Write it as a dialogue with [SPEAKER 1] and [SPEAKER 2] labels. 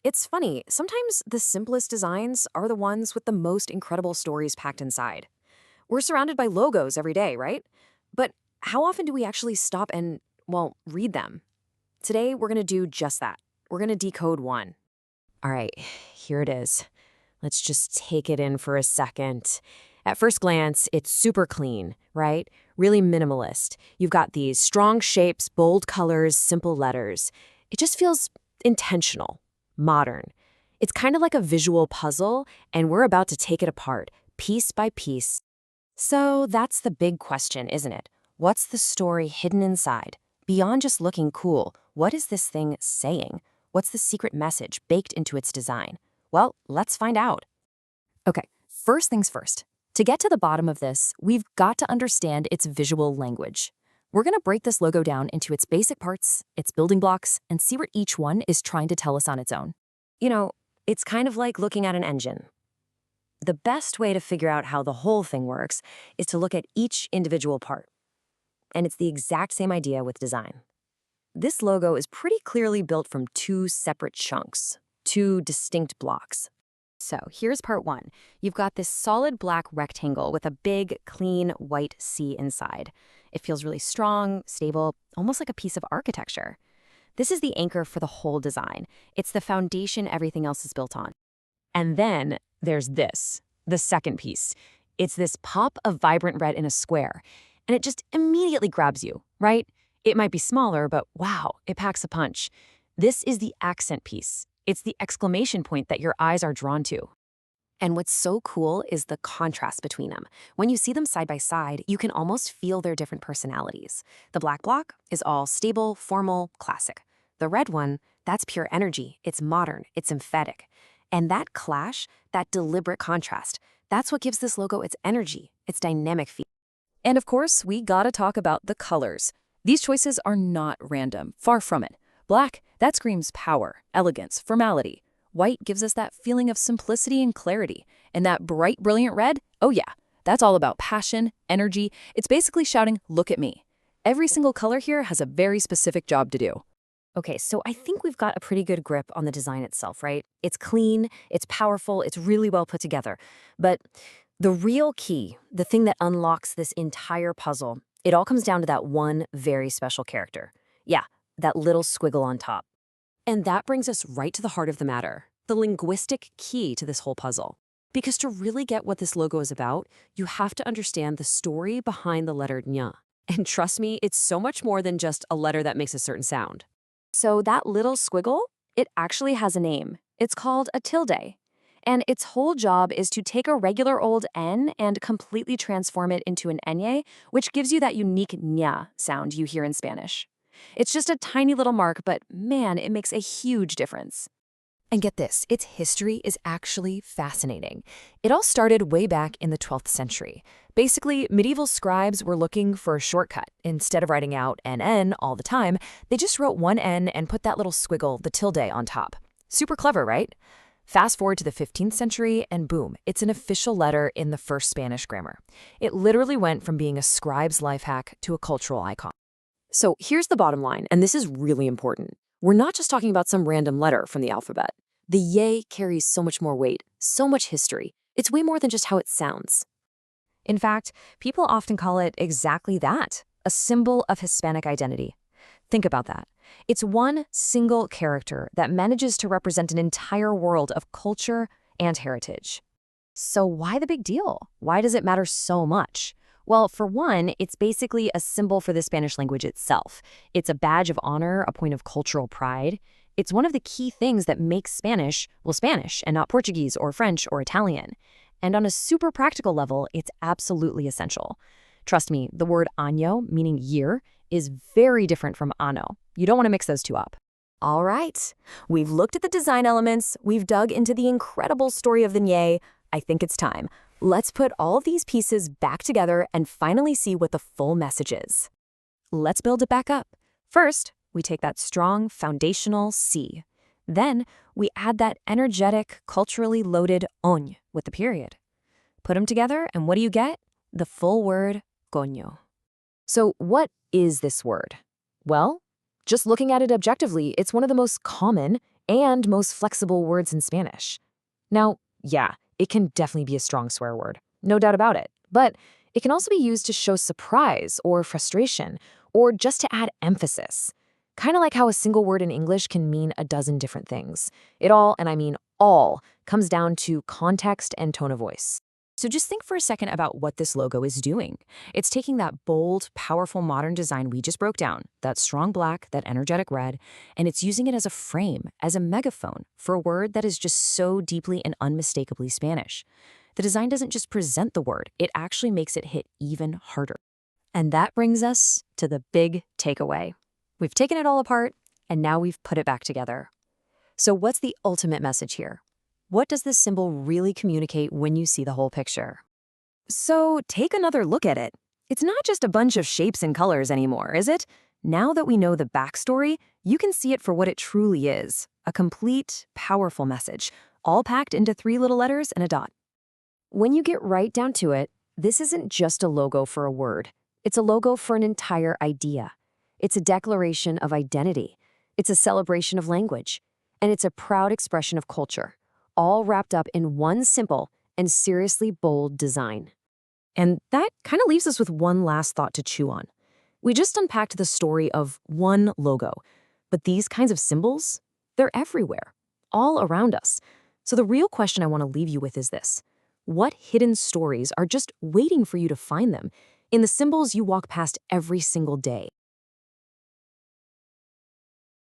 [SPEAKER 1] It's funny. Sometimes the simplest designs are the ones with the most incredible stories packed inside. We're surrounded by logos every day, right? But how often do we actually stop and, well, read them? Today, we're going to do just that. We're going to decode one. All right, here it is. Let's just take it in for a second. At first glance, it's super clean, right? Really minimalist. You've got these strong shapes, bold colors, simple letters. It just feels intentional, modern. It's kind of like a visual puzzle, and we're about to take it apart, piece by piece. So that's the big question, isn't it? What's the story hidden inside? Beyond just looking cool, what is this thing saying? What's the secret message baked into its design? Well, let's find out. Okay, first things first. To get to the bottom of this, we've got to understand its visual language. We're going to break this logo down into its basic parts, its building blocks, and see what each one is trying to tell us on its own. It's kind of like looking at an engine. The best way to figure out how the whole thing works is to look at each individual part. And it's the exact same idea with design. This logo is pretty clearly built from two separate chunks, two distinct blocks. So here's part one. You've got this solid black rectangle with a big, clean, white C inside. It feels really strong, stable, almost like a piece of architecture. This is the anchor for the whole design. It's the foundation everything else is built on. And then there's this, the second piece. It's this pop of vibrant red in a square, and it just immediately grabs you, right? It might be smaller, but wow, it packs a punch. This is the accent piece. It's the exclamation point that your eyes are drawn to. And what's so cool is the contrast between them. When you see them side by side, you can almost feel their different personalities. The black block is all stable, formal, classic. The red one, that's pure energy. It's modern, it's emphatic. And that clash, that deliberate contrast, that's what gives this logo its energy, its dynamic feel. And of course, we gotta talk about the colors. These choices are not random, far from it. Black, that screams power, elegance, formality. White gives us that feeling of simplicity and clarity. And that bright, brilliant red, oh yeah, that's all about passion, energy. It's basically shouting, look at me. Every single color here has a very specific job to do. Okay, so I think we've got a pretty good grip on the design itself, right? It's clean, it's powerful, it's really well put together. But the real key, the thing that unlocks this entire puzzle, it all comes down to that one very special character. Yeah, that little squiggle on top. And that brings us right to the heart of the matter, the linguistic key to this whole puzzle. Because to really get what this logo is about, you have to understand the story behind the letter ñ. And trust me, it's so much more than just a letter that makes a certain sound. So that little squiggle, it actually has a name. It's called a tilde. And its whole job is to take a regular old N and completely transform it into an ñ, which gives you that unique ñ sound you hear in Spanish. It's just a tiny little mark, but man, it makes a huge difference. And get this, its history is actually fascinating. It all started way back in the 12th century. Basically, medieval scribes were looking for a shortcut. Instead of writing out NN all the time, they just wrote one N and put that little squiggle, the tilde, on top. Super clever, right? Fast forward to the 15th century, and boom, it's an official letter in the first Spanish grammar. It literally went from being a scribe's life hack to a cultural icon. So here's the bottom line, and this is really important. We're not just talking about some random letter from the alphabet. The Y carries so much more weight, so much history. It's way more than just how it sounds. In fact, people often call it exactly that, a symbol of Hispanic identity. Think about that. It's one single character that manages to represent an entire world of culture and heritage. So why the big deal? Why does it matter so much? Well, for one, it's basically a symbol for the Spanish language itself. It's a badge of honor, a point of cultural pride. It's one of the key things that makes Spanish, well, Spanish, and not Portuguese or French or Italian. And on a super practical level, it's absolutely essential. Trust me, the word año, meaning year, is very different from ano. You don't want to mix those two up. All right, we've looked at the design elements, we've dug into the incredible story of the ñ. I think it's time. Let's put all of these pieces back together and finally see what the full message is. Let's build it back up. First, we take that strong foundational C. Then we add that energetic, culturally loaded oñ with the period. Put them together, and what do you get? The full word coño. So what is this word? Well, just looking at it objectively, it's one of the most common and most flexible words in Spanish. Now, yeah, it can definitely be a strong swear word, no doubt about it, but it can also be used to show surprise or frustration, or just to add emphasis. Kind of like how a single word in English can mean a dozen different things. It all, and I mean all, comes down to context and tone of voice. So just think for a second about what this logo is doing. It's taking that bold, powerful modern design we just broke down, that strong black, that energetic red, and it's using it as a frame, as a megaphone, for a word that is just so deeply and unmistakably Spanish. The design doesn't just present the word, it actually makes it hit even harder. And that brings us to the big takeaway. We've taken it all apart, and now we've put it back together. So what's the ultimate message here? What does this symbol really communicate when you see the whole picture? So take another look at it. It's not just a bunch of shapes and colors anymore, is it? Now that we know the backstory, you can see it for what it truly is, a complete, powerful message, all packed into 3 little letters and a dot. When you get right down to it, this isn't just a logo for a word. It's a logo for an entire idea. It's a declaration of identity. It's a celebration of language. And it's a proud expression of culture, all wrapped up in one simple and seriously bold design. And that kind of leaves us with one last thought to chew on. We just unpacked the story of one logo, but these kinds of symbols, they're everywhere, all around us. So the real question I want to leave you with is this. What hidden stories are just waiting for you to find them in the symbols you walk past every single day?